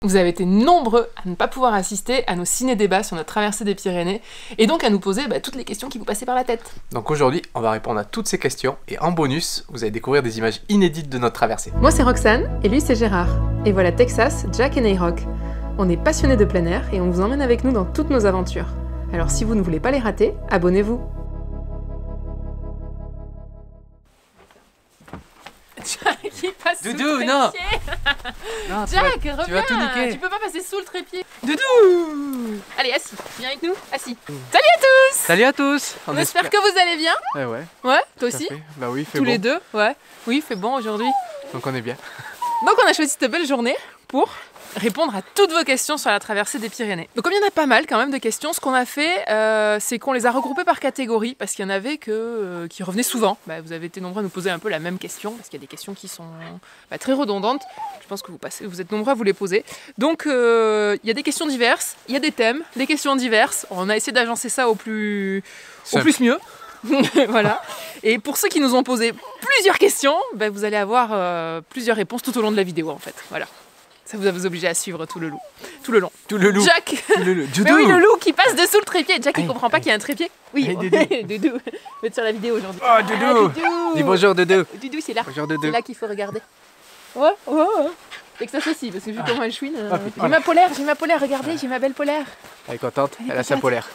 Vous avez été nombreux à ne pas pouvoir assister à nos ciné-débats sur notre traversée des Pyrénées, et donc à nous poser toutes les questions qui vous passaient par la tête. Donc aujourd'hui, on va répondre à toutes ces questions, et en bonus, vous allez découvrir des images inédites de notre traversée. Moi c'est Roxane, et lui c'est Gérard. Et voilà Texas, Jack et Nayrock. On est passionnés de plein air, et on vous emmène avec nous dans toutes nos aventures. Alors si vous ne voulez pas les rater, abonnez-vous. Jack, il passe Doudou, sous le non. trépied. Non, Jack, tu reviens, vas tout niquer. tu peux pas passer sous le trépied. Doudou. Allez, assis, viens avec nous, assis. Salut à tous. Salut à tous. On espère que vous allez bien. Ouais, Ouais, toi tout à aussi. fait. Bah oui, il fait Tous bon. les deux, ouais. Oui, il fait bon aujourd'hui. Donc on est bien. Donc on a choisi cette belle journée pour répondre à toutes vos questions sur la traversée des Pyrénées. Donc comme il y en a pas mal quand même de questions, ce qu'on a fait, c'est qu'on les a regroupées par catégorie, parce qu'il y en avait qui revenaient souvent. Vous avez été nombreux à nous poser un peu la même question, parce qu'il y a des questions qui sont très redondantes. Je pense que vous êtes nombreux à vous les poser. Donc il y a des questions diverses, il y a des thèmes, des questions diverses. On a essayé d'agencer ça au plus mieux. Voilà. Et pour ceux qui nous ont posé plusieurs questions, vous allez avoir plusieurs réponses tout au long de la vidéo en fait. Voilà. Ça vous a vous obligé à suivre tout le long. Tout le loup. Jack. Le loup. Mais oui, le loup qui passe dessous le trépied. Jack il comprend pas qu'il y a un trépied. Oui. Allez, Doudou. Doudou. On va être sur la vidéo aujourd'hui. Oh, Doudou. Dis bonjour, Doudou. Doudou c'est là. Bonjour, Doudou. C'est là qu'il faut regarder. Ouais. Et que ça aussi, parce que vu comment elle chouine. putain. J'ai ma polaire, regardez, j'ai ma belle polaire. Elle est contente, elle a sa contente. polaire.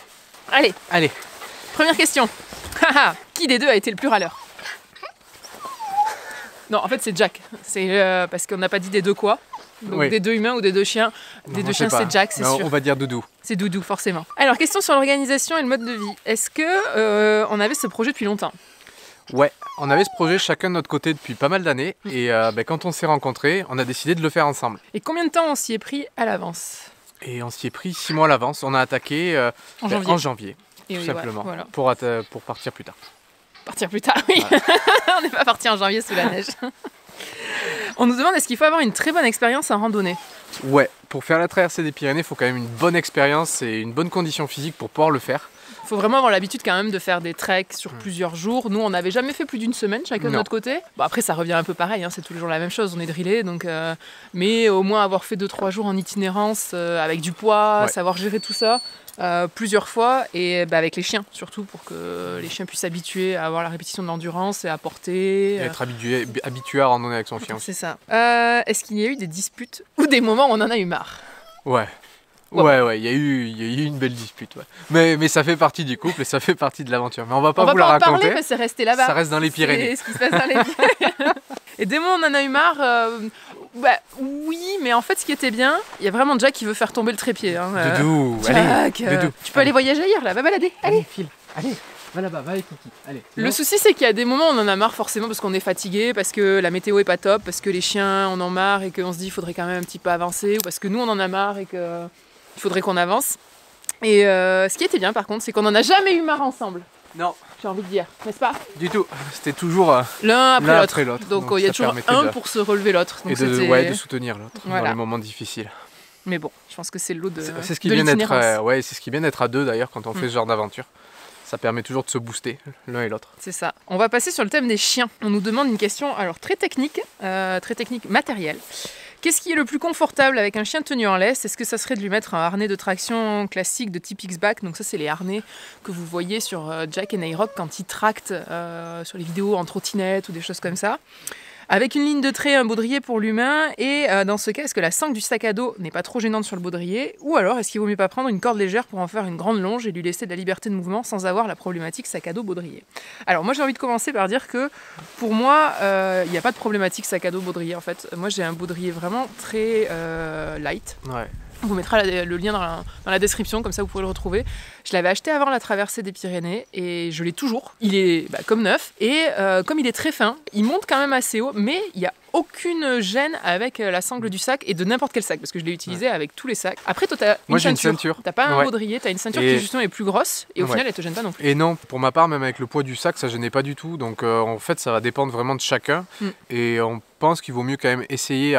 Allez, Allez. première question. Qui des deux a été le plus râleur? Non, en fait c'est Jack. C'est parce qu'on n'a pas dit des deux quoi. Donc Oui. des deux humains ou des deux chiens. Des Non, deux je sais chiens pas. c'est Jack, c'est Non, sûr. on va dire Doudou. C'est Doudou, forcément. Alors, question sur l'organisation et le mode de vie. Est-ce que on avait ce projet depuis longtemps? Ouais, on avait ce projet chacun de notre côté depuis pas mal d'années, et quand on s'est rencontrés, on a décidé de le faire ensemble. Et combien de temps on s'y est pris à l'avance? Et on s'y est pris 6 mois à l'avance, on a attaqué en janvier, Et tout oui, simplement, voilà. pour partir plus tard. Partir plus tard, oui. On n'est pas parti en janvier sous la neige. On nous demande est-ce qu'il faut avoir une très bonne expérience en randonnée? Ouais, pour faire la traversée des Pyrénées, il faut quand même une bonne expérience et une bonne condition physique pour pouvoir le faire. Il faut vraiment avoir l'habitude quand même de faire des treks sur plusieurs jours. Nous, on n'avait jamais fait plus d'une semaine chacun de Non. notre côté. Bon, après, ça revient un peu pareil, c'est tous les jours la même chose, on est drillé. Donc, mais au moins avoir fait 2-3 jours en itinérance avec du poids, Ouais. savoir gérer tout ça plusieurs fois et avec les chiens surtout pour que les chiens puissent s'habituer à avoir la répétition de l'endurance et à porter. Et être habitué à randonner avec son chien aussi. C'est ça. Est-ce qu'il y a eu des disputes ou des moments où on en a eu marre? Ouais. Bon. Ouais, il y a eu une belle dispute. Ouais. Mais ça fait partie du couple et ça fait partie de l'aventure. Mais on va pas vous la On va pas en raconter. parler, mais c'est resté là-bas. Ça reste dans les Pyrénées. C'est ce qui se passe dans les Pyrénées. Et des moments où on en a eu marre, oui, mais en fait, ce qui était bien, il y a vraiment Jack qui veut faire tomber le trépied. Doudou, Jack, allez, Doudou. tu peux aller voyager ailleurs, là, va balader. Allez. File, allez, va là-bas, va avec Kiki, allez. Le souci, c'est qu'il y a des moments où on en a marre forcément parce qu'on est fatigué, parce que la météo est pas top, parce que les chiens en ont marre et qu'on se dit qu'il faudrait quand même un petit peu avancer, ou parce que nous on en a marre et qu'il faudrait qu'on avance. Et ce qui était bien par contre, c'est qu'on n'en a jamais eu marre ensemble, Non, j'ai envie de dire, n'est-ce pas? du tout. C'était toujours L'un après l'un l'autre. après l'autre. Donc il y a ça toujours permettait un de- pour se relever l'autre. Donc et de, c'était- de soutenir l'autre Voilà. dans les moments difficiles. Mais bon, je pense que c'est le lot de C'est ce qui de vient d'être l'itinérance. c'est ce qui vient d'être à deux d'ailleurs quand on fait ce genre d'aventure. Ça permet toujours de se booster l'un et l'autre. C'est ça. On va passer sur le thème des chiens. On nous demande une question alors très technique matérielle. Qu'est-ce qui est le plus confortable avec un chien tenu en laisse? Est-ce que ça serait de lui mettre un harnais de traction classique de type X-Back? Donc ça, c'est les harnais que vous voyez sur Jack et Nayrock quand ils tractent sur les vidéos en trottinette ou des choses comme ça. Avec une ligne de trait, un baudrier pour l'humain. Et dans ce cas, est-ce que la sangle du sac à dos n'est pas trop gênante sur le baudrier? Ou alors, est-ce qu'il vaut mieux pas prendre une corde légère pour en faire une grande longe et lui laisser de la liberté de mouvement sans avoir la problématique sac à dos baudrier? Alors moi, j'ai envie de commencer par dire que pour moi, il n'y a pas de problématique sac à dos baudrier en fait. Moi, j'ai un baudrier vraiment très light. Ouais. On vous mettra le lien dans la description, comme ça vous pourrez le retrouver. Je l'avais acheté avant la traversée des Pyrénées et je l'ai toujours. Il est comme neuf et comme il est très fin, il monte quand même assez haut, mais il n'y a aucune gêne avec la sangle du sac et de n'importe quel sac parce que je l'ai utilisé avec tous les sacs. Après, toi, tu as Moi, j'ai une ceinture. Tu n'as pas un Ouais. baudrier, tu as une ceinture Et- qui justement est plus grosse et au Ouais. final, elle te gêne pas non plus. Et non, pour ma part, même avec le poids du sac, ça gênait pas du tout. Donc en fait, ça va dépendre vraiment de chacun. Mm. Et on pense qu'il vaut mieux quand même essayer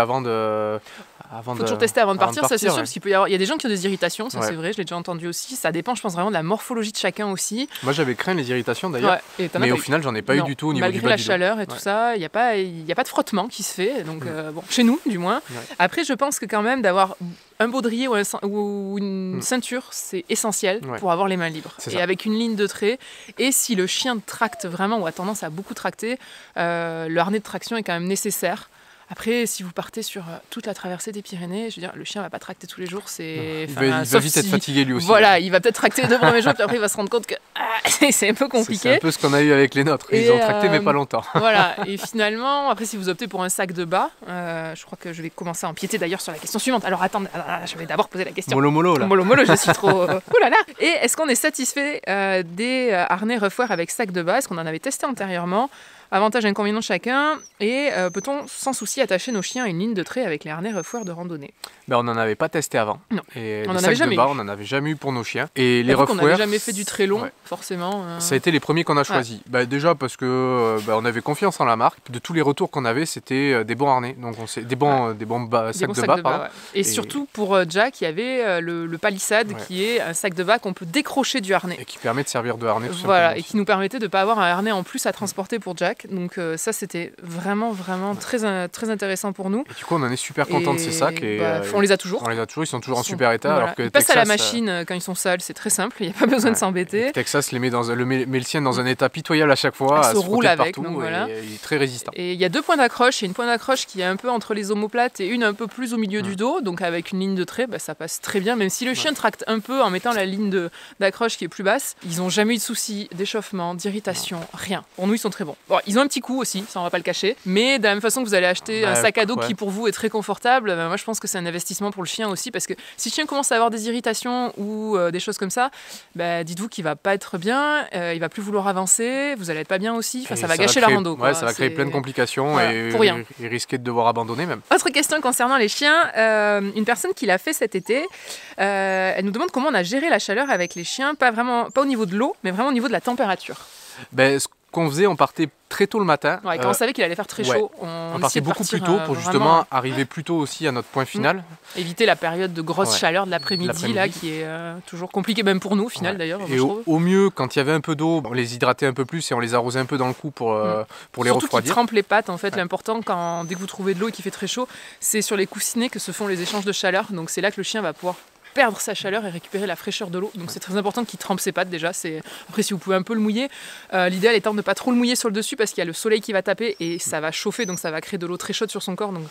Avant faut toujours tester avant de partir, ça c'est sûr, ouais. parce qu'il peut y avoir, il y a des gens qui ont des irritations, ça Ouais. c'est vrai, je l'ai déjà entendu aussi. Ça dépend, je pense vraiment de la morphologie de chacun aussi. Moi j'avais craint les irritations d'ailleurs, Ouais, et t'en as mais pas au eu. final j'en ai pas eu Non, du tout au niveau malgré du bas la du dos. chaleur et tout Ouais. ça, il n'y a pas de frottement qui se fait, donc bon, chez nous du moins. Ouais. Après, je pense que quand même d'avoir un baudrier ou une ceinture, c'est essentiel Ouais. pour avoir les mains libres. C'est Et ça. avec une ligne de trait, et si le chien tracte vraiment ou a tendance à beaucoup tracter, le harnais de traction est quand même nécessaire. Après, si vous partez sur toute la traversée des Pyrénées, je veux dire, le chien va pas tracter tous les jours. Il va vite être fatigué lui aussi. Voilà, il va peut-être tracter les 2 premiers jours, puis après il va se rendre compte que c'est un peu C'est compliqué. un peu ce qu'on a eu avec les nôtres. Ils Et, ont tracté mais pas longtemps. Voilà, et finalement, après si vous optez pour un sac de bas, je crois que je vais commencer à empiéter d'ailleurs sur la question suivante. Alors attends, je vais d'abord poser la question. Mollo là. Mollo, je suis trop... Ouh là là. Et est-ce qu'on est satisfait des harnais Ruffwear avec sac de bas? Est-ce qu'on en avait testé antérieurement? Avantages et inconvénients chacun. Et peut-on sans souci attacher nos chiens à une ligne de trait avec les harnais Ruffwear de randonnée? Ben, on n'en avait pas testé avant. Non. Et On les en sacs avait jamais de bas, eu. on n'en avait jamais eu pour nos chiens. Et les Les qu'on n'avait Ruffwear, jamais fait du très long, ouais. forcément. Ça a été les premiers qu'on a choisis. Bah, déjà parce que on avait confiance en la marque. De tous les retours qu'on avait, c'était des bons harnais. Donc des bons Des sacs bons de sacs bas. de bas, pardon. ouais. Et surtout pour Jack, il y avait le palissade Ouais. qui est un sac de bas qu'on peut décrocher du harnais. Et qui permet de servir de harnais tout Voilà, simplement. et qui nous permettait de ne pas avoir un harnais en plus à transporter pour Jack. Donc ça, c'était vraiment très intéressant pour nous. Et du coup, on en est super content de ces sacs. Et, on les a toujours. on les a toujours, ils sont toujours en Ils sont- super état. voilà. Alors que Ils passent à la Texas, machine quand ils sont sales, c'est très simple, il n'y a pas besoin de s'embêter. Texas met le sien dans un état pitoyable à chaque fois, Il à se se roule frotter avec, partout, donc et voilà. il est très résistant. Et il y a 2 points d'accroche, et une point d'accroche qui est un peu entre les omoplates et une un peu plus au milieu du dos, donc avec une ligne de trait, ça passe très bien, même si le chien tracte un peu en mettant la ligne d'accroche qui est plus basse. Ils n'ont jamais eu de soucis d'échauffement, d'irritation, rien. Pour nous, ils sont très bons. Bon, ils ont un petit coup aussi, ça on va pas le cacher, mais de la même façon que vous allez acheter un sac à dos qui pour vous est très confortable, moi je pense que c'est un investissement pour le chien aussi, parce que si le chien commence à avoir des irritations ou des choses comme ça, dites-vous qu'il va pas être bien, il va plus vouloir avancer, vous allez être pas bien aussi, ça va gâcher la rando. Ouais, ça va créer plein de complications et pour rien. risquer de devoir abandonner même. Autre question concernant les chiens, une personne qui l'a fait cet été, elle nous demande comment on a géré la chaleur avec les chiens, pas au niveau de l'eau, mais vraiment au niveau de la température. Ce qu'on faisait, on partait très tôt le matin. Ouais, quand on savait qu'il allait faire très chaud, on partait essayait de beaucoup plus partir, tôt pour vraiment justement arriver plus tôt aussi à notre point final. éviter la période de grosse chaleur de l'après-midi là, qui est toujours compliquée même pour nous au final d'ailleurs. Et au mieux, quand il y avait un peu d'eau, on les hydratait un peu plus et on les arrosait un peu dans le cou pour les Surtout refroidir. qu'ils trempent les pattes en fait. L'important dès que vous trouvez de l'eau et qu'il fait très chaud, c'est sur les coussinets que se font les échanges de chaleur. Donc c'est là que le chien va pouvoir perdre sa chaleur et récupérer la fraîcheur de l'eau. Donc c'est très important qu'il trempe ses pattes déjà. Après si vous pouvez un peu le mouiller, l'idéal étant de ne pas trop le mouiller sur le dessus parce qu'il y a le soleil qui va taper et ça va chauffer, donc ça va créer de l'eau très chaude sur son corps. Donc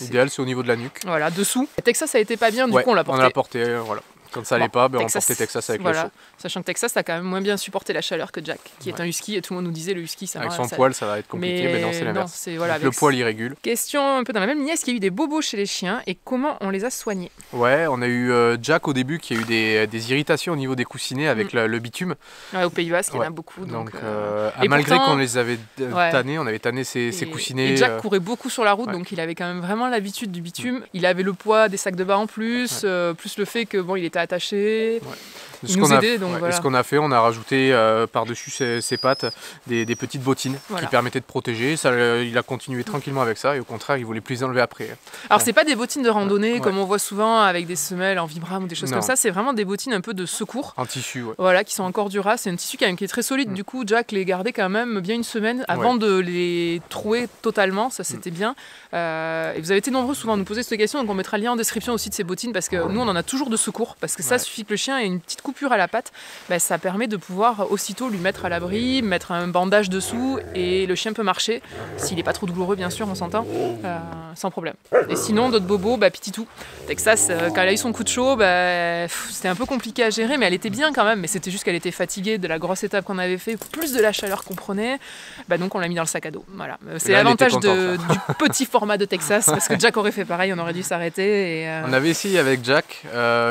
l'idéal c'est au niveau de la nuque. Voilà, dessous. Texas ça a été pas bien, du coup on l'a porté. On l'a porté, voilà. Quand ça allait pas, on portait Texas avec le chaud. Sachant que Texas a quand même moins bien supporté la chaleur que Jack, qui est un husky, et tout le monde nous disait le husky ça avec va. son poil ça va être compliqué, mais non c'est l'inverse. Le poil il régule. Question un peu dans la même ligne, est-ce qu'il y a eu des bobos chez les chiens et comment on les a soignés? Ouais, on a eu Jack au début qui a eu des irritations au niveau des coussinets avec le bitume. Ouais, au Pays Basque il y en a beaucoup. Donc, malgré qu'on les avait tannés, on avait tanné ses coussinets. Et Jack courait beaucoup sur la route, donc il avait quand même vraiment l'habitude du bitume. Il avait le poids des sacs de bas en plus, plus le fait que il était attaché. Ouais. Il nous aidait, donc voilà. Ce qu'on a fait, on a rajouté par-dessus ses pattes des petites bottines qui permettaient de protéger. Il a continué tranquillement avec ça et au contraire, il voulait plus les enlever après. Alors, c'est pas des bottines de randonnée comme on voit souvent avec des semelles en vibram ou des choses comme ça. C'est vraiment des bottines un peu de secours. En tissu, ouais. Voilà, qui sont encore dura. C'est un tissu quand même qui est très solide. Du coup, Jack les gardait quand même bien une semaine avant de les trouer totalement. Ça, c'était bien. Et vous avez été nombreux souvent à nous poser cette question, donc on mettra le lien en description aussi de ces bottines parce que nous, on en a toujours de secours. Parce que ça suffit que le chien ait une petite coupure à la patte, ça permet de pouvoir aussitôt lui mettre à l'abri, mettre un bandage dessous et le chien peut marcher, s'il n'est pas trop douloureux bien sûr, on s'entend, sans problème. Et sinon d'autres bobos, Pititou, Texas, quand elle a eu son coup de chaud, c'était un peu compliqué à gérer, mais elle était bien quand même, mais c'était juste qu'elle était fatiguée de la grosse étape qu'on avait fait, plus de la chaleur qu'on prenait, donc on l'a mis dans le sac à dos. Voilà. C'est l'avantage du petit format de Texas, parce que Jack aurait fait pareil, on aurait dû s'arrêter. On avait essayé avec Jack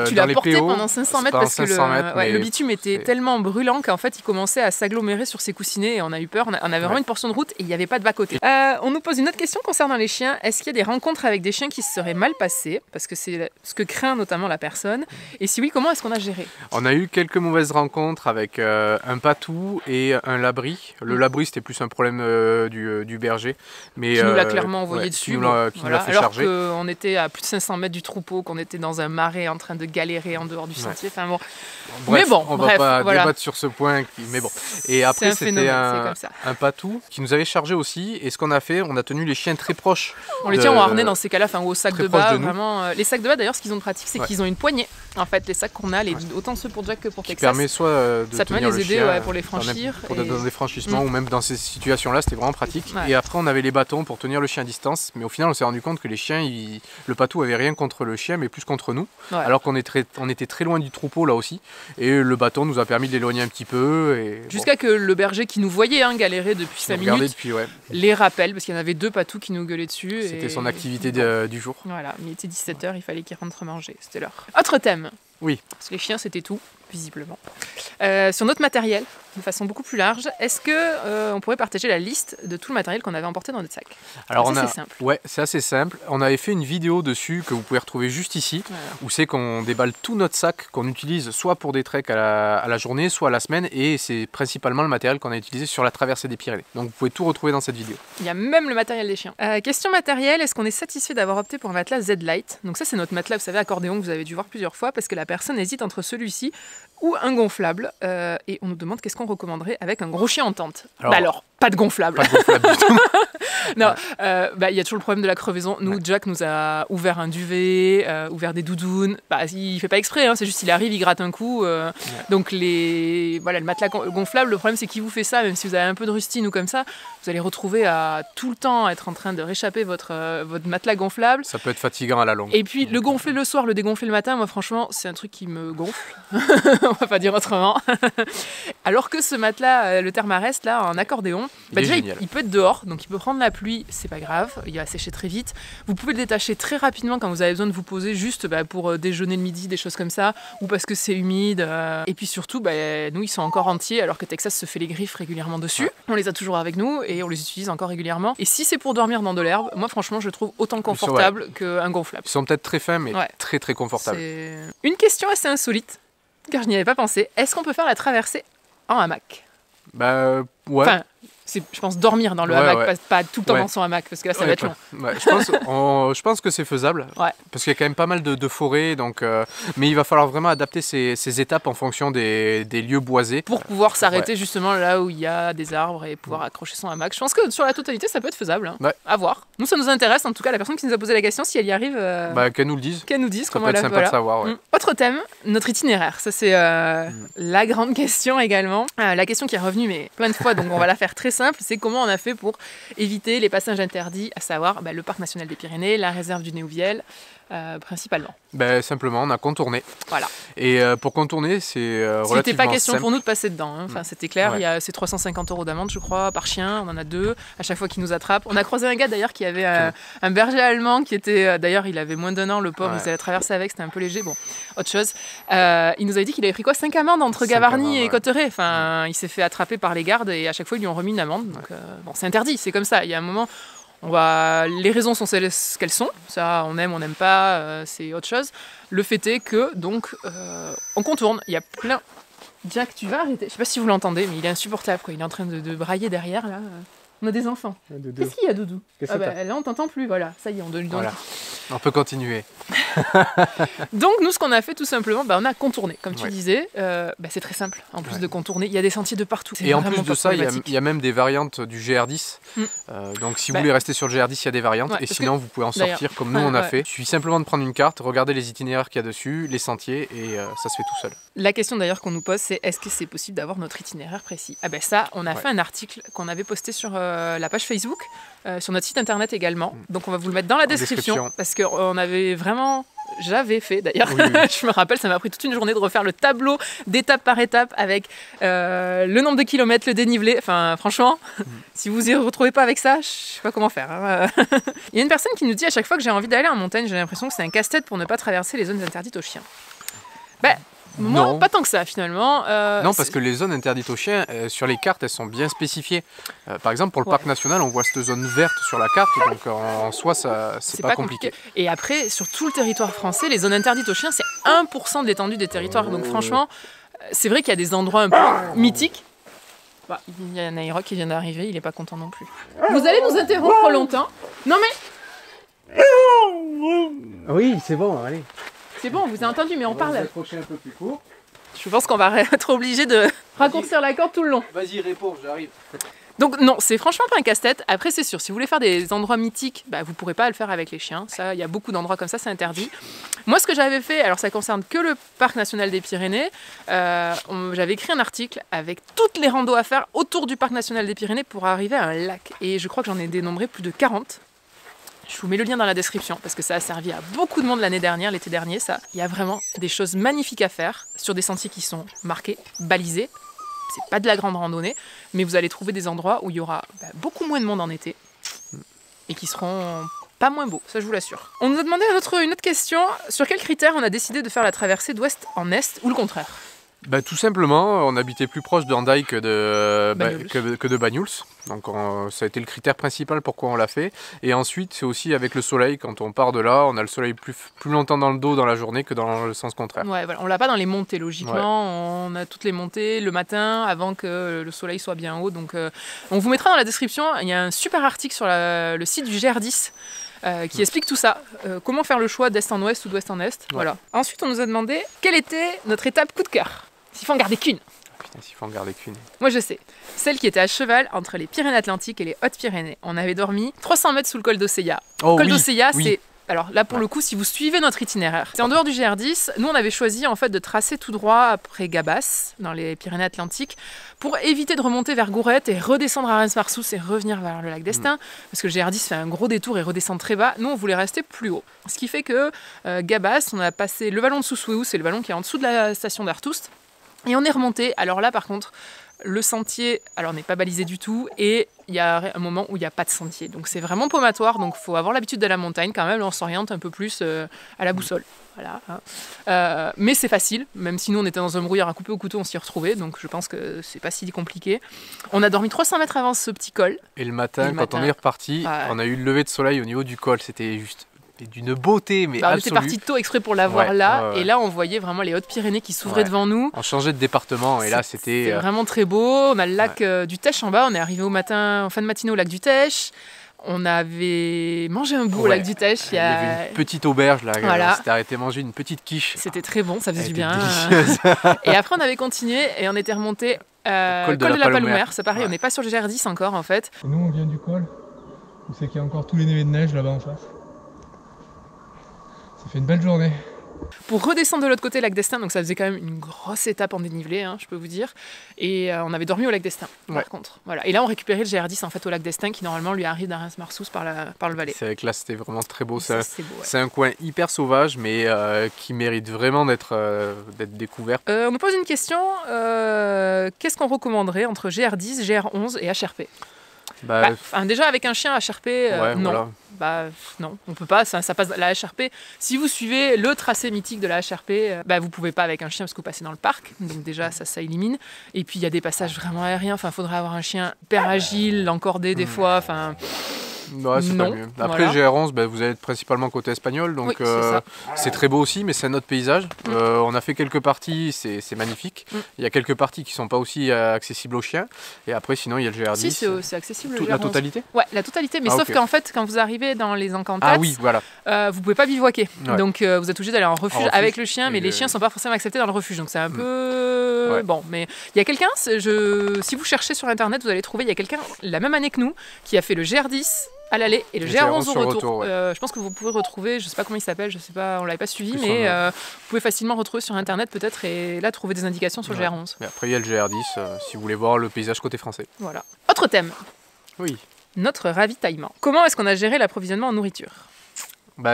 tu l'as porté porté haut, pendant 500 mètres parce que 500 mètres, le bitume était tellement brûlant qu'en fait il commençait à s'agglomérer sur ses coussinets et on a eu peur. On avait vraiment une portion de route et il n'y avait pas de bas-côté. On nous pose une autre question concernant les chiens. Est-ce qu'il y a des rencontres avec des chiens qui se seraient mal passées? Parce que c'est ce que craint notamment la personne. Et si oui, comment est-ce qu'on a géré? On a eu quelques mauvaises rencontres avec un patou et un labri. Le labri, c'était plus un problème du berger. Mais, qui nous l'a clairement envoyé dessus. Qui nous l'a fait alors charger. Alors qu'on était à plus de 500 mètres du troupeau, qu'on était dans un marais en train de galérer en dehors du sentier. Enfin, bon. Bref, mais bon, on va pas débattre sur ce point. Mais bon. Et après, c'était un patou qui nous avait chargé aussi. Et ce qu'on a fait, on a tenu les chiens très proches. On les tient en harnais dans ces cas-là, ou au sac de bas. Vraiment, les sacs de bas, d'ailleurs, ce qu'ils ont de pratique, c'est qu'ils ont une poignée. En fait, les sacs qu'on a, autant ceux pour Jack que pour Texas. Qui permet soit de tenir les aider chien, pour les franchir. Dans des franchissements ou même dans ces situations-là, c'était vraiment pratique. Et après, on avait les bâtons pour tenir le chien à distance. Mais au final, on s'est rendu compte que les chiens, le patou avait rien contre le chien, mais plus contre nous. Alors qu'on était très loin du troupeau là aussi. Et le bâton nous a permis de l'éloigner un petit peu. Jusqu'à que le berger qui nous voyait galérer depuis 5 minutes les rappelle, parce qu'il y en avait 2 patous qui nous gueulaient dessus. C'était son activité du jour. Voilà, il était 17h, il fallait qu'il rentre manger. C'était l'heure. Autre thème. Oui. Parce que les chiens, c'était tout, visiblement. Sur notre matériel, de façon beaucoup plus large, est-ce que on pourrait partager la liste de tout le matériel qu'on avait emporté dans notre sac? Alors c'est simple. Ouais, c'est assez simple. On avait fait une vidéo dessus que vous pouvez retrouver juste ici, où c'est qu'on déballe tout notre sac qu'on utilise soit pour des treks à la journée, soit à la semaine, et c'est principalement le matériel qu'on a utilisé sur la traversée des Pyrénées. Donc vous pouvez tout retrouver dans cette vidéo. Il y a même le matériel des chiens. Question matériel, est-ce qu'on est satisfait d'avoir opté pour un matelas Z-Lite? Donc ça, c'est notre matelas, vous savez, accordéon que vous avez dû voir plusieurs fois, parce que la personne hésite entre celui-ci ou un gonflable, et on nous demande qu'est-ce qu'on recommanderait avec un gros chien en tente. Alors pas de gonflable. Pas de gonflable du tout. Non, il y a toujours le problème de la crevaison. Nous, Jack nous a ouvert un duvet, ouvert des doudounes. Il fait pas exprès, hein, c'est juste il arrive, il gratte un coup. Donc le matelas gonflable, le problème c'est qu'il vous fait ça, même si vous avez un peu de rustine ou comme ça, vous allez retrouver à tout le temps être en train de réchapper votre matelas gonflable. Ça peut être fatigant à la longue. Et puis le gonfler le soir, le dégonfler le matin, moi franchement, c'est un truc qui me gonfle. On va pas dire autrement. Alors que ce matelas, le Thermarest là, en accordéon, déjà il peut être dehors, donc il peut prendre la pluie, c'est pas grave, il va sécher très vite. Vous pouvez le détacher très rapidement quand vous avez besoin de vous poser juste pour déjeuner le midi, des choses comme ça, ou parce que c'est humide. Et puis surtout, nous ils sont encore entiers, alors que Texas se fait les griffes régulièrement dessus. On les a toujours avec nous et on les utilise encore régulièrement. Et si c'est pour dormir dans de l'herbe, moi franchement je le trouve autant confortable qu'un gonflable. Ils sont peut-être très fins, mais très très confortables. Une question assez insolite, car je n'y avais pas pensé. Est-ce qu'on peut faire la traversée en hamac? Ouais. Enfin, je pense dormir dans le hamac, pas tout le temps dans son hamac, parce que là ça va être long. Je pense que c'est faisable, parce qu'il y a quand même pas mal de forêts, donc, mais il va falloir vraiment adapter ces étapes en fonction des lieux boisés. Pour pouvoir s'arrêter justement là où il y a des arbres et pouvoir accrocher son hamac. Je pense que sur la totalité ça peut être faisable, à voir. Nous ça nous intéresse, en tout cas la personne qui nous a posé la question, si elle y arrive, qu'elle nous le dise. Qu'elle nous dise comment elle a fait. Ça peut être sympa de savoir. Autre thème, notre itinéraire. Ça c'est la grande question également. La question qui est revenue mais plein de fois, donc on va la faire très simple, c'est comment on a fait pour éviter les passages interdits, à savoir le parc national des Pyrénées, la réserve du Néouviel, principalement. Simplement, on a contourné. Voilà. Et pour contourner, c'est relativement C'était pas question simple pour nous de passer dedans. Hein. Enfin, c'était clair, c'est 350 € d'amende, je crois, par chien. On en a 2 à chaque fois qu'il nous attrape. On a croisé un gars d'ailleurs qui avait un berger allemand qui était... d'ailleurs, il avait moins d'1 an, le pauvre, il s'est traversé avec, c'était un peu léger. Bon, autre chose. Il nous avait dit qu'il avait pris 5 amendes entre Gavarnie et Cotteret. Enfin, il s'est fait attraper par les gardes et à chaque fois, ils lui ont remis une amende. Donc, c'est interdit, c'est comme ça. Il y a un moment... Les raisons sont celles qu'elles sont, ça on aime, on n'aime pas, c'est autre chose. Le fait est que, donc, on contourne, il y a plein... Jack, tu vas arrêter? Je sais pas si vous l'entendez, mais il est insupportable, quoi. Il est en train de brailler derrière, là. On a des enfants. Qu'est-ce qu'il y a, Doudou? Là, on t'entend plus, voilà. Ça y est, on donne... Voilà. On peut continuer. Donc, nous, ce qu'on a fait, tout simplement, on a contourné. Comme tu disais, c'est très simple. En plus de contourner, il y a des sentiers de partout. Et en plus de ça, il y a même des variantes du GR10. Donc, si vous voulez rester sur le GR10, il y a des variantes. Et sinon, vous pouvez en sortir comme nous, on a fait. Il suffit simplement de prendre une carte, regarder les itinéraires qu'il y a dessus, les sentiers, et ça se fait tout seul. La question d'ailleurs qu'on nous pose, c'est est-ce que c'est possible d'avoir notre itinéraire précis? Ça, on a fait un article qu'on avait posté sur la page Facebook, sur notre site internet également. Donc on va vous le mettre dans la description. Parce qu'on avait vraiment... J'avais fait d'ailleurs, je me rappelle, ça m'a pris toute une journée de refaire le tableau d'étape par étape avec le nombre de kilomètres, le dénivelé. Enfin, franchement, si vous y retrouvez pas avec ça, je sais pas comment faire. Hein. Il y a une personne qui nous dit à chaque fois que j'ai envie d'aller en montagne, j'ai l'impression que c'est un casse-tête pour ne pas traverser les zones interdites aux chiens. Moi, non. Pas tant que ça finalement. Non, parce que les zones interdites aux chiens, sur les cartes, elles sont bien spécifiées. Par exemple, pour le parc national, on voit cette zone verte sur la carte, donc en soi, c'est pas compliqué. Et après, sur tout le territoire français, les zones interdites aux chiens, c'est 1% de l'étendue des territoires. Donc franchement, c'est vrai qu'il y a des endroits un peu mythiques. Il y a Nairo qui vient d'arriver, il est pas content non plus. Vous allez nous interrompre longtemps? Non mais... Oui, c'est bon, allez. C'est bon, on vous a entendu, mais on parle. Un peu plus court. Je pense qu'on va être obligé de raccourcir la corde tout le long. Vas-y, réponds, j'arrive. Donc non, c'est franchement pas un casse-tête. Après, c'est sûr, si vous voulez faire des endroits mythiques, vous pourrez pas le faire avec les chiens. Ça, il y a beaucoup d'endroits comme ça, c'est interdit. Moi, ce que j'avais fait, alors ça concerne que le parc national des Pyrénées. J'avais écrit un article avec toutes les randos à faire autour du parc national des Pyrénées pour arriver à un lac. Et je crois que j'en ai dénombré plus de 40. Je vous mets le lien dans la description parce que ça a servi à beaucoup de monde l'année dernière, l'été dernier. Il y a vraiment des choses magnifiques à faire sur des sentiers qui sont marqués, balisés. C'est pas de la grande randonnée, mais vous allez trouver des endroits où il y aura beaucoup moins de monde en été et qui seront pas moins beaux, ça je vous l'assure. On nous a demandé une autre question. Sur quels critères on a décidé de faire la traversée d'ouest en est ou le contraire? Tout simplement, on habitait plus proche d'Hendaye que de Banyuls. Donc ça a été le critère principal pourquoi on l'a fait. Et ensuite, c'est aussi avec le soleil. Quand on part de là, on a le soleil plus longtemps dans le dos dans la journée que dans le sens contraire. Ouais, voilà. On l'a pas dans les montées, logiquement. On a toutes les montées le matin avant que le soleil soit bien haut. Donc on vous mettra dans la description. Il y a un super article sur le site du GR10. Qui explique tout ça. Comment faire le choix d'est en ouest ou d'ouest en est. Voilà. Ensuite, on nous a demandé quelle était notre étape coup de cœur. S'il faut en garder qu'une. Putain, s'il faut en garder qu'une. Moi, je sais. Celle qui était à cheval entre les Pyrénées-Atlantiques et les Hautes-Pyrénées. On avait dormi 300 mètres sous le col d'Osseia. Col d'Osseia, c'est... Alors là, pour le coup, si vous suivez notre itinéraire, c'est en dehors du GR10. Nous, on avait choisi en fait de tracer tout droit après Gabas, dans les Pyrénées-Atlantiques, pour éviter de remonter vers Gourette et redescendre à Reims-Marsous et revenir vers le lac d'Estaing, parce que le GR10 fait un gros détour et redescend très bas. Nous, on voulait rester plus haut. Ce qui fait que Gabas, on a passé le vallon de Sousouéou, c'est le vallon qui est en dessous de la station d'Artoust, et on est remonté. Alors là, par contre, le sentier, n'est pas balisé du tout et il y a un moment où il n'y a pas de sentier. Donc c'est vraiment paumatoire, donc il faut avoir l'habitude de la montagne quand même. Là, on s'oriente un peu plus à la boussole. Voilà, hein. Mais c'est facile, même si nous on était dans un brouillard à couper au couteau, on s'y retrouvait, donc je pense que c'est pas si compliqué. On a dormi 300 mètres avant ce petit col. Et le matin, on est reparti, on a eu le lever de soleil au niveau du col, c'était juste... d'une beauté, mais absolue. On était parti tôt exprès pour la voir là, et là on voyait vraiment les Hautes-Pyrénées qui s'ouvraient devant nous. On changeait de département, et là c'était... vraiment très beau. On a le lac du Tech en bas, on est arrivé en fin de matinée au lac du Tech. On avait mangé un bout au lac du Tech. Il y avait une petite auberge là, on s'était arrêté manger une petite quiche. C'était très bon, ça faisait du bien. Et après on avait continué et on était remonté col de la Palomère. C'est pareil, on n'est pas sur le GR10 encore en fait. Et nous on vient du col, où c'est qu'il y a encore tous les névés de neige là-bas en face. Ça fait une belle journée. Pour redescendre de l'autre côté, lac d'Estaing, donc ça faisait quand même une grosse étape en dénivelé, je peux vous dire. Et on avait dormi au lac d'Estaing, par contre. Voilà. Et là, on récupérait le GR10 en fait au lac d'Estaing, qui normalement lui arrive d'Arens Marsous par le Valais. C'est vrai que là, c'était vraiment très beau. C'est un coin hyper sauvage, mais qui mérite vraiment d'être découvert. On nous pose une question. Qu'est-ce qu'on recommanderait entre GR10, GR11 et HRP? Déjà avec un chien HRP, non. Voilà. Non, on peut pas, ça passe la HRP. Si vous suivez le tracé mythique de la HRP, vous pouvez pas avec un chien parce que vous passez dans le parc. Donc déjà ça élimine. Et puis il y a des passages vraiment aériens. Enfin, faudrait avoir un chien hyper agile, encordé des fois. Enfin. Ouais, c'est pas mieux. Après GR11, vous allez être principalement côté espagnol, donc c'est très beau aussi, mais c'est un autre paysage. On a fait quelques parties, c'est magnifique. Il y a quelques parties qui sont pas aussi accessibles aux chiens. Et après, sinon, il y a le GR10. Si, c'est accessible. Toute la totalité? Ouais, la totalité, mais sauf qu'en fait, quand vous arrivez dans les encantats, vous pouvez pas bivouaquer. Donc vous êtes obligé d'aller en refuge avec le chien, mais les chiens sont pas forcément acceptés dans le refuge. Donc c'est un peu... Bon, mais il y a quelqu'un, si vous cherchez sur internet, vous allez trouver, il y a quelqu'un, la même année que nous, qui a fait le GR10 à l'aller et le GR11 au retour. Je pense que vous pouvez retrouver, je sais pas comment il s'appelle, je sais pas, on l'avait pas suivi, mais vous pouvez facilement retrouver sur internet peut-être et là trouver des indications sur le GR11. Et après il y a le GR10 si vous voulez voir le paysage côté français. Voilà. Autre thème. Oui. Notre ravitaillement. Comment est-ce qu'on a géré l'approvisionnement en nourriture?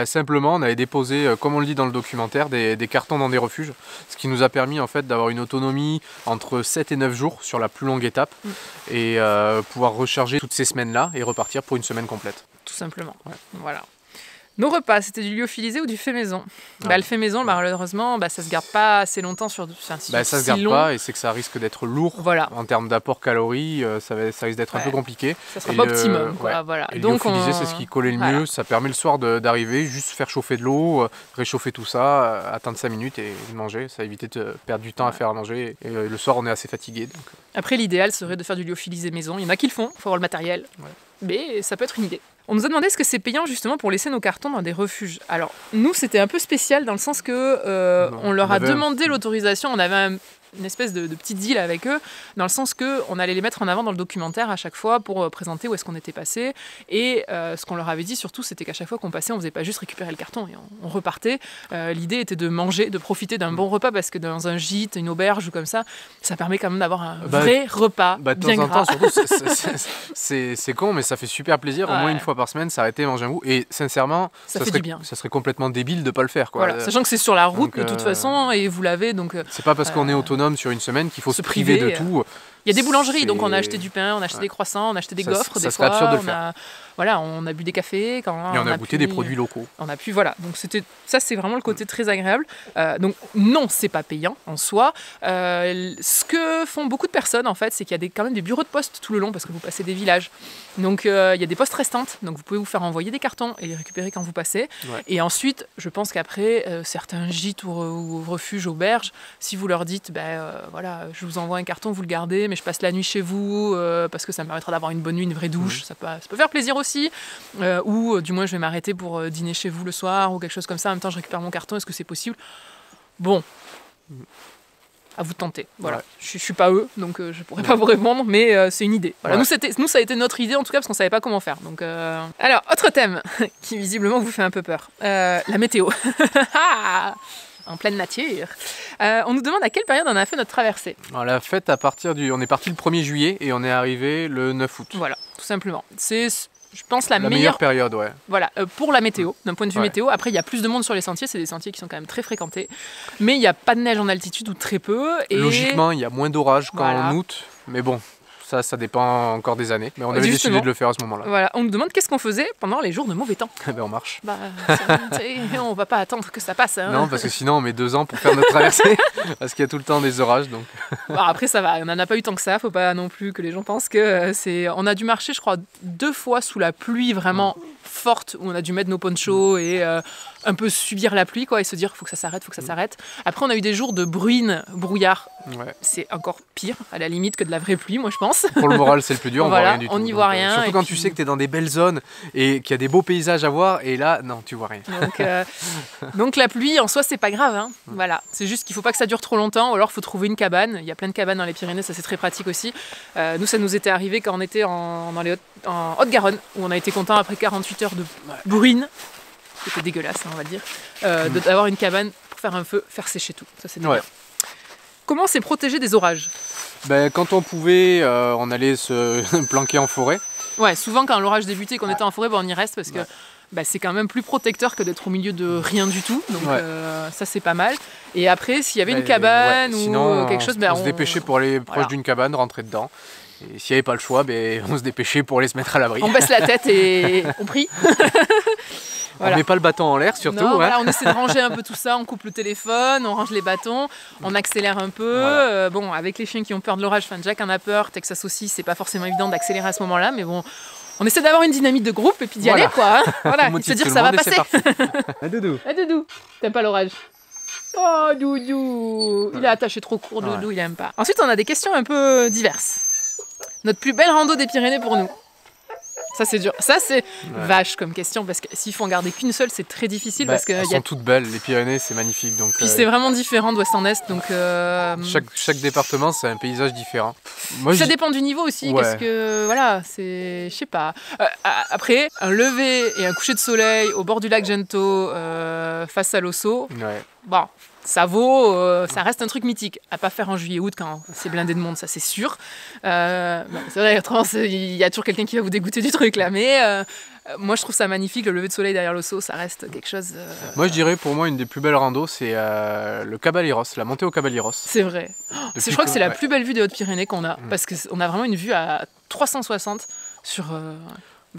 Simplement, on avait déposé, comme on le dit dans le documentaire, des cartons dans des refuges, ce qui nous a permis en fait d'avoir une autonomie entre 7 et 9 jours sur la plus longue étape et pouvoir recharger toutes ces semaines-là et repartir pour une semaine complète. Tout simplement. Voilà. Nos repas, c'était du lyophilisé ou du fait maison? Le fait maison, malheureusement, ça se garde pas assez longtemps sur... ça se garde pas et c'est que ça risque d'être lourd. Voilà. En termes d'apport calories, ça risque d'être un peu compliqué. Ça sera pas optimum. Voilà. Et donc, lyophilisé, c'est ce qui collait le mieux. Ça permet le soir d'arriver, juste faire chauffer de l'eau, réchauffer tout ça, attendre 5 minutes et manger. Ça évite de perdre du temps à faire à manger. Et le soir, on est assez fatigué. Donc... Après, l'idéal serait de faire du lyophilisé maison. Il y en a qui le font, il faut avoir le matériel. Mais ça peut être une idée. On nous a demandé est-ce que c'est payant justement pour laisser nos cartons dans des refuges. Alors nous c'était un peu spécial dans le sens que on leur a demandé l'autorisation, on avait une espèce de petit deal avec eux, dans le sens qu'on allait les mettre en avant dans le documentaire à chaque fois pour présenter où est-ce qu'on était passé. Et ce qu'on leur avait dit surtout, c'était qu'à chaque fois qu'on passait, on faisait pas juste récupérer le carton et on repartait. L'idée était de manger, de profiter d'un bon repas, parce que dans un gîte, une auberge ou comme ça permet quand même d'avoir un vrai repas bien gras. De temps en temps, c'est con, mais ça fait super plaisir. Au moins une fois par semaine, s'arrêter, manger un bout. Et sincèrement, ça serait complètement débile de pas le faire. Voilà, sachant que c'est sur la route de toute façon, et vous l'avez. Donc c'est pas parce qu'on est autonome sur une semaine qu'il faut se priver de tout. Il y a des boulangeries, donc on a acheté du pain, on a acheté des croissants, on a acheté des gaufres. Ça serait absurde de le faire. On a bu des cafés. Et on a goûté des produits locaux. On a pu, donc ça c'est vraiment le côté très agréable. Donc non, c'est pas payant en soi. Ce que font beaucoup de personnes en fait, c'est qu'il y a quand même des bureaux de poste tout le long, parce que vous passez des villages. Donc il y a des postes restantes, donc vous pouvez vous faire envoyer des cartons et les récupérer quand vous passez. Et ensuite, je pense qu'après, certains gîtes ou refuges, auberges, si vous leur dites, je vous envoie un carton, vous le gardez, mais je passe la nuit chez vous parce que ça me permettra d'avoir une bonne nuit, une vraie douche, ça peut faire plaisir aussi. Ou du moins je vais m'arrêter pour dîner chez vous le soir ou quelque chose comme ça, en même temps je récupère mon carton, est-ce que c'est possible? Bon, à vous de tenter. Voilà. Je suis pas eux, donc je pourrais pas vous répondre, mais c'est une idée. Voilà. Nous, ça a été notre idée en tout cas, parce qu'on savait pas comment faire. Donc, alors, autre thème qui visiblement vous fait un peu peur, la météo. En pleine nature. On nous demande à quelle période on a fait notre traversée. On l'a faite on est parti le 1er juillet et on est arrivé le 9 août. Voilà, tout simplement. C'est, je pense, la meilleure période, Voilà, pour la météo, d'un point de vue météo. Après, il y a plus de monde sur les sentiers, c'est des sentiers qui sont quand même très fréquentés. Mais il n'y a pas de neige en altitude ou très peu. Et... Logiquement, il y a moins d'orage qu'en août, mais bon. Ça dépend encore des années. Mais on avait décidé de le faire à ce moment-là. Voilà, on nous demande qu'est-ce qu'on faisait pendant les jours de mauvais temps. On marche. On va pas attendre que ça passe. Hein. Non, parce que sinon on met 2 ans pour faire notre traversée. Parce qu'il y a tout le temps des orages. Donc. Après ça va, on n'en a pas eu tant que ça. Faut pas non plus que les gens pensent que c'est... On a dû marcher, je crois, 2 fois sous la pluie vraiment forte, où on a dû mettre nos ponchos et un peu subir la pluie, et se dire faut que ça s'arrête. Après on a eu des jours de bruine, brouillard. C'est encore pire à la limite que de la vraie pluie, moi je pense. Pour le moral c'est le plus dur, on n'y voit rien. Surtout quand tu sais que tu es dans des belles zones et qu'il y a des beaux paysages à voir, et là non, tu vois rien. Donc la pluie en soi c'est pas grave, hein. Voilà, c'est juste qu'il faut pas que ça dure trop longtemps, ou alors il faut trouver une cabane. Il y a plein de cabanes dans les Pyrénées, ça c'est très pratique aussi. Nous ça nous était arrivé quand on était en Haute-Garonne, où on a été content après 48 heures de bruine, c'était dégueulasse on va dire, d'avoir une cabane pour faire un feu, faire sécher tout, ça c'est bien. Comment s'est protégé des orages? Quand on pouvait, on allait se planquer en forêt. Ouais, souvent quand l'orage débutait et qu'on était en forêt, on y reste parce que c'est quand même plus protecteur que d'être au milieu de rien du tout. Donc ça c'est pas mal. Et après, s'il y avait une cabane ou quelque chose, on se dépêchait pour aller proche d'une cabane, rentrer dedans. Et s'il n'y avait pas le choix, on se dépêchait pour aller se mettre à l'abri. On baisse la tête et on prie. On met pas le bâton en l'air surtout. Non, on essaie de ranger un peu tout ça, on coupe le téléphone, on range les bâtons, on accélère un peu. Avec les chiens qui ont peur de l'orage, Jack en a peur, Texas aussi, c'est pas forcément évident d'accélérer à ce moment-là, mais bon, on essaie d'avoir une dynamique de groupe et puis d'y aller, quoi. Voilà, et de se dire que ça va passer. Doudou. Doudou, t'aimes pas l'orage? Oh, Doudou, il a attaché trop court, Doudou, il aime pas. Ensuite, on a des questions un peu diverses. Notre plus belle rando des Pyrénées pour nous? Ça c'est dur, ça c'est vache comme question, parce que s'il faut en garder qu'une seule c'est très difficile, parce que elles sont toutes belles, les Pyrénées c'est magnifique, donc puis c'est vraiment différent d'ouest en est, donc chaque département c'est un paysage différent. Ça dépend du niveau aussi, parce que voilà, c'est, je sais pas, après un lever et un coucher de soleil au bord du lac Gento face à l'Osso, bon, ça vaut, ça reste un truc mythique, à pas faire en juillet-août quand c'est blindé de monde, ça c'est sûr. C'est vrai, il y a toujours quelqu'un qui va vous dégoûter du truc là, mais moi je trouve ça magnifique, le lever de soleil derrière l'Osso, ça reste quelque chose... Moi je dirais pour moi une des plus belles randos, c'est le Caballeros, la montée au Caballeros. C'est vrai, je crois que c'est la plus belle vue des Hautes-Pyrénées qu'on a, parce qu'on a vraiment une vue à 360 sur...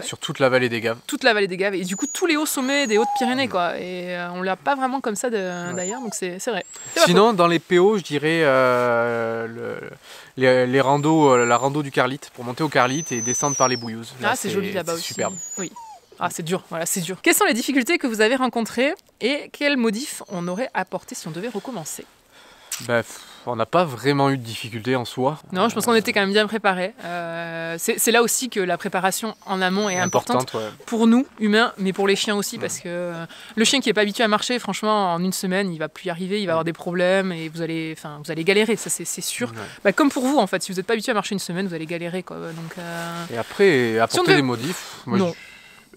Sur toute la vallée des Gaves. Toute la vallée des Gaves. Et du coup, tous les hauts sommets des Hautes-Pyrénées, quoi. Et on l'a pas vraiment comme ça d'ailleurs, donc c'est vrai. Sinon, dans les PO, je dirais les randos, la rando du Carlite, pour monter au Carlite et descendre par les Bouillouzes. Là, c'est joli là-bas aussi. Superbe. Oui. Ah, c'est dur, voilà, c'est dur. Quelles sont les difficultés que vous avez rencontrées et quels modifs on aurait apporté si on devait recommencer? On n'a pas vraiment eu de difficultés en soi. Non, je pense qu'on était quand même bien préparés. C'est là aussi que la préparation en amont est importante pour nous, humains, mais pour les chiens aussi, parce que le chien qui n'est pas habitué à marcher, franchement, en une semaine, il va plus y arriver, il va avoir des problèmes et vous allez galérer, ça c'est sûr. Comme pour vous, en fait, si vous n'êtes pas habitué à marcher une semaine, vous allez galérer, quoi. Donc, Et après, apporter des modifs, moi,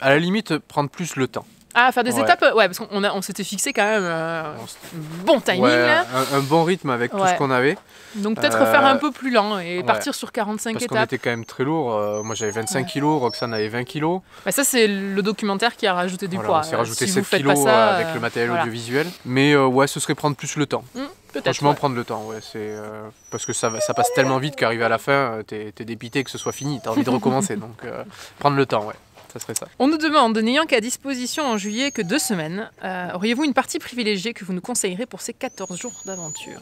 à la limite, prendre plus le temps. Ah, faire des étapes, parce qu'on s'était fixé quand même bon timing. Là. Un bon rythme avec tout ce qu'on avait. Donc peut-être faire un peu plus lent et partir sur 45 étapes. Parce qu'on était quand même très lourd. Moi j'avais 25 kilos, Roxane avait 20 kilos. Ça c'est le documentaire qui a rajouté du poids. On s'est rajouté 7 kilos avec le matériel audiovisuel. Mais ce serait prendre plus le temps. Franchement, prendre le temps, parce que ça passe tellement vite qu'arrivé à la fin, t'es dépité que ce soit fini, t'as envie de recommencer. Donc prendre le temps, ça serait ça. On nous demande, n'ayant qu'à disposition en juillet que 2 semaines, auriez-vous une partie privilégiée que vous nous conseillerez pour ces 14 jours d'aventure?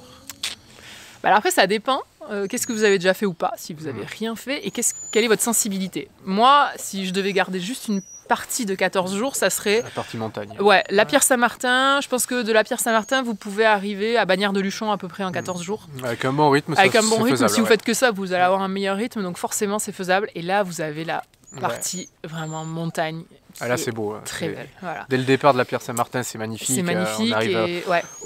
Alors après, ça dépend. Qu'est-ce que vous avez déjà fait ou pas, si vous n'avez rien fait, et quelle est votre sensibilité? Moi, si je devais garder juste une partie de 14 jours, ça serait... La partie montagne. Ouais, la Pierre Saint-Martin. Je pense que de la Pierre Saint-Martin, vous pouvez arriver à Bagnères de Luchon à peu près en 14 jours. Avec un bon rythme, faisable, si vous faites que ça, vous allez avoir un meilleur rythme, donc forcément c'est faisable. Et là, vous avez la partie vraiment montagne. Là, c'est beau. Très belle. Voilà. Dès le départ de la Pierre Saint-Martin, c'est magnifique. C'est magnifique.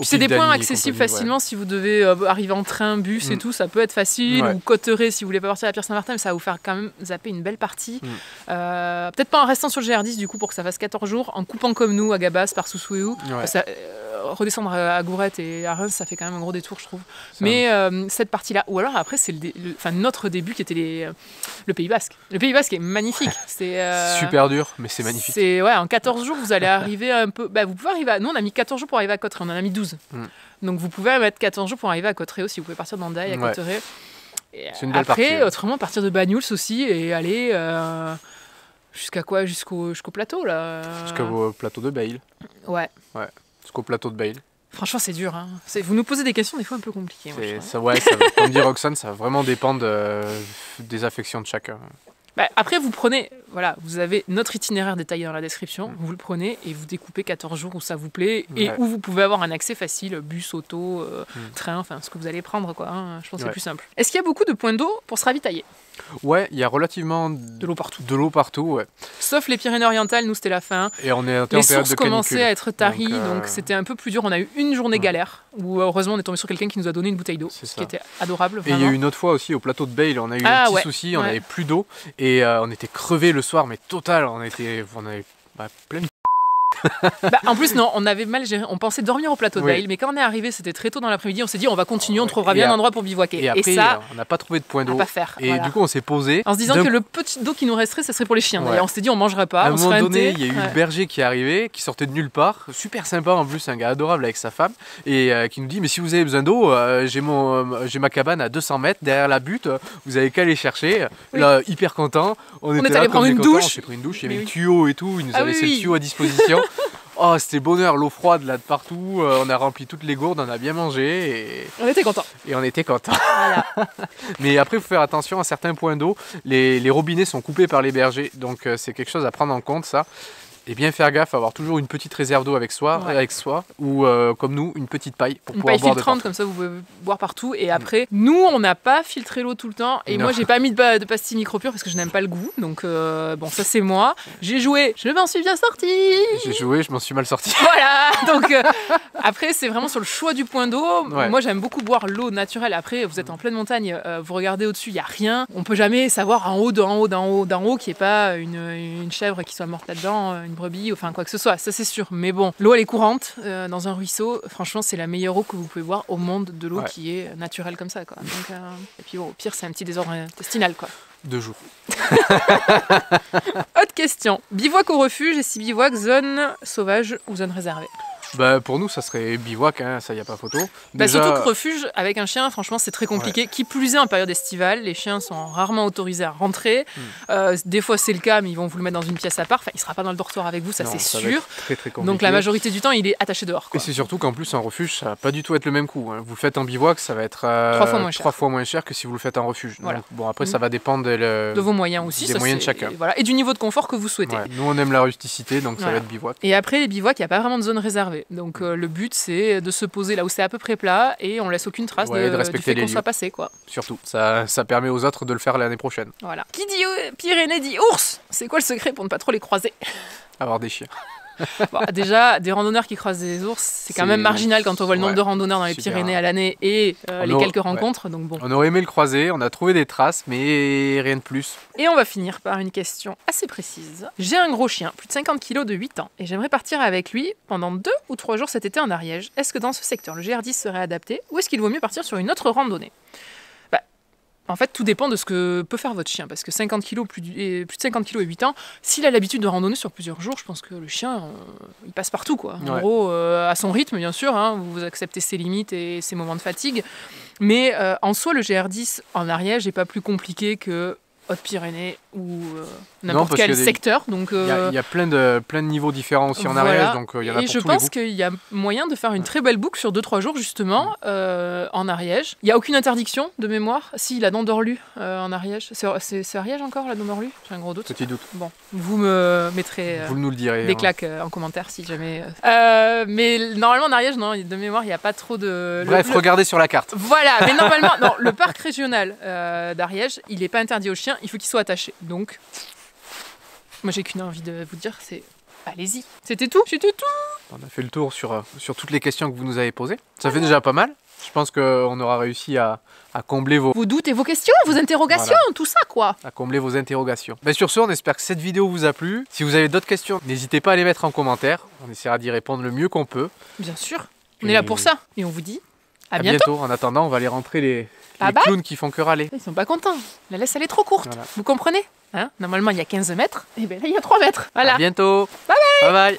C'est des points accessibles facilement si vous devez arriver en train, bus et tout. Ça peut être facile. Ou Cotteret si vous voulez pas partir à la Pierre Saint-Martin, mais ça va vous faire quand même zapper une belle partie. Peut-être pas en restant sur le GR10 du coup pour que ça fasse 14 jours, en coupant comme nous à Gabas, par Soussouéou. Redescendre à Gourette et à Reims, ça fait quand même un gros détour, je trouve. Mais cette partie-là, ou alors après, c'est notre début qui était le Pays Basque. Le Pays Basque est magnifique. C'est super dur, mais c'est magnifique. En 14 jours, vous allez arriver un peu... vous pouvez arriver Nous, on a mis 14 jours pour arriver à Cotteret, on en a mis 12. Donc vous pouvez mettre 14 jours pour arriver à Cotteret aussi. Vous pouvez partir d'Andaille à Cotteret. C'est une belle après, partie. Autrement, partir de Banyuls aussi et aller... jusqu'à quoi? Jusqu'au plateau, là. Jusqu'au plateau de Bayle. Ouais. Jusqu'au plateau de Bayle. Franchement, c'est dur. Hein. Vous nous posez des questions des fois un peu compliquées. Comme dit Roxane, ça va vraiment dépendre des affections de chacun. Après, vous prenez, vous avez notre itinéraire détaillé dans la description, vous le prenez et vous découpez 14 jours où ça vous plaît et où vous pouvez avoir un accès facile, bus, auto, train, enfin ce que vous allez prendre, quoi. Hein. Je pense que c'est plus simple. Est-ce qu'il y a beaucoup de points d'eau pour se ravitailler? Ouais, il y a relativement de l'eau partout. De l'eau partout, Sauf les Pyrénées-Orientales, nous c'était la fin. Et on est en période de les canicule. sources commençaient à être taries, donc c'était un peu plus dur. On a eu une journée galère où heureusement on est tombé sur quelqu'un qui nous a donné une bouteille d'eau, ce qui était adorable. Vraiment. Et il y a eu une autre fois aussi au plateau de Bayle, on a eu un petit souci, on n'avait plus d'eau et on était crevés le soir, mais total, on avait plein de... En plus, non, on avait mal géré. On pensait dormir au plateau de Bayle, mais quand on est arrivé, c'était très tôt dans l'après-midi. On s'est dit, on va continuer, on trouvera bien un endroit pour bivouaquer. Et après, ça, on n'a pas trouvé de point d'eau. Et du coup, on s'est posé. En se disant que le petit d'eau qui nous resterait, ça serait pour les chiens. D'ailleurs, on s'est dit, on mangerait pas. À un moment donné, il y a eu le berger qui est arrivé, qui sortait de nulle part. Super sympa en plus, un gars adorable avec sa femme. Et qui nous dit, mais si vous avez besoin d'eau, j'ai ma cabane à 200 mètres derrière la butte. Vous avez qu'à aller chercher. Là, hyper content. On était allé prendre une douche. On s'est pris une douche. Il y avait le tuyau et tout. Il nous a laissé le tuyau à disposition. Oh, c'était bonheur, l'eau froide là de partout. On a rempli toutes les gourdes, on a bien mangé. Et... on était contents. Et on était contents. Voilà. Mais après, il faut faire attention à certains points d'eau. Les robinets sont coupés par les bergers. Donc, c'est quelque chose à prendre en compte, ça. Et bien faire gaffe, avoir toujours une petite réserve d'eau avec soi, ou comme nous, une petite paille pour pouvoir boire. Une paille filtrante, comme ça vous pouvez boire partout. Et après, nous, on n'a pas filtré l'eau tout le temps. Et moi, j'ai pas mis de pastilles micropures parce que je n'aime pas le goût. Donc, ça, c'est moi. J'ai joué, je m'en suis bien sortie. J'ai joué, je m'en suis mal sortie. Voilà. Donc, après, c'est vraiment sur le choix du point d'eau. Moi, j'aime beaucoup boire l'eau naturelle. Après, vous êtes en pleine montagne, vous regardez au-dessus, il n'y a rien. On peut jamais savoir d'en haut qu'il n'y ait pas une chèvre qui soit morte là-dedans. Une brebis, enfin quoi que ce soit, ça c'est sûr. Mais bon, l'eau elle est courante dans un ruisseau. Franchement, c'est la meilleure eau que vous pouvez boire au monde de l'eau qui est naturelle comme ça, quoi. Donc, et puis bon, au pire, c'est un petit désordre intestinal, quoi. 2 jours. Autre question. Bivouac au refuge et si bivouac zone sauvage ou zone réservée? Bah, pour nous, ça serait bivouac, hein, ça y a pas photo. Bah, surtout que refuge avec un chien, franchement, c'est très compliqué. Qui plus est en période estivale, les chiens sont rarement autorisés à rentrer. Des fois, c'est le cas, mais ils vont vous le mettre dans une pièce à part. Enfin, il sera pas dans le dortoir avec vous, ça c'est sûr. Très, très compliqué. Donc la majorité du temps, il est attaché dehors, quoi. Et c'est surtout qu'en plus, un refuge, ça va pas du tout être le même coût. Hein. Vous le faites en bivouac, ça va être 3 fois moins cher que si vous le faites en refuge. Voilà. Donc, bon, après, ça va dépendre de vos moyens aussi. Des moyens de chacun. Voilà. Et du niveau de confort que vous souhaitez. Ouais. Nous, on aime la rusticité, donc ça va être bivouac. Et après, les bivouacs, il n'y a pas vraiment de zone réservée. Donc le but, c'est de se poser là où c'est à peu près plat et on laisse aucune trace de respecter du fait qu'on les soit passé, quoi. Surtout, ça permet aux autres de le faire l'année prochaine. Voilà. Qui dit Pyrénées dit ours. C'est quoi le secret pour ne pas trop les croiser? Avoir des chiens. Bon, déjà, des randonneurs qui croisent des ours, c'est quand même marginal quand on voit le nombre de randonneurs dans les Pyrénées à l'année et les quelques rencontres. Donc bon. On aurait aimé le croiser, on a trouvé des traces, mais rien de plus. Et on va finir par une question assez précise. J'ai un gros chien, plus de 50 kg de 8 ans, et j'aimerais partir avec lui pendant 2 ou 3 jours cet été en Ariège. Est-ce que dans ce secteur, le GR10 serait adapté ou est-ce qu'il vaut mieux partir sur une autre randonnée? En fait, tout dépend de ce que peut faire votre chien, parce que 50 kg, plus de 50 kg et 8 ans, s'il a l'habitude de randonner sur plusieurs jours, je pense que le chien, il passe partout, quoi. En gros, à son rythme, bien sûr, hein, vous acceptez ses limites et ses moments de fatigue, mais en soi, le GR10 en Ariège n'est pas plus compliqué que Hautes-Pyrénées ou n'importe quel secteur. Donc il y a plein de niveaux différents aussi en Ariège, donc il y en a pour tous les goûts. Et je pense qu'il y a moyen de faire une très belle boucle sur 2-3 jours justement en Ariège. Il n'y a aucune interdiction de mémoire. Si, la dent d'Orlu en Ariège. C'est Ariège encore, la dent d'Orlu? J'ai un gros doute. Petit doute. Bon, vous me mettrez nous le direz, des claques en commentaire si jamais. Mais normalement en Ariège, non, de mémoire, il n'y a pas trop de... Bref, regardez sur la carte. Voilà, mais normalement, non, le parc régional d'Ariège, il n'est pas interdit aux chiens, il faut qu'il soit attaché. Donc, moi j'ai qu'une envie de vous dire, c'est allez-y. C'était tout. On a fait le tour sur toutes les questions que vous nous avez posées. Ça fait déjà pas mal. Je pense qu'on aura réussi à combler vos doutes et vos questions, vos interrogations, tout ça, quoi. À combler vos interrogations. Mais sur ce, on espère que cette vidéo vous a plu. Si vous avez d'autres questions, n'hésitez pas à les mettre en commentaire. On essaiera d'y répondre le mieux qu'on peut. Bien sûr. On est là pour ça. Et on vous dit à bientôt. En attendant, on va aller rentrer les clowns qui font que râler. Ils sont pas contents. La laisse, elle est trop courte. Voilà. Vous comprenez, hein? Normalement, il y a 15 mètres. Et bien là, il y a 3 mètres. Voilà. À bientôt. Bye bye. Bye bye.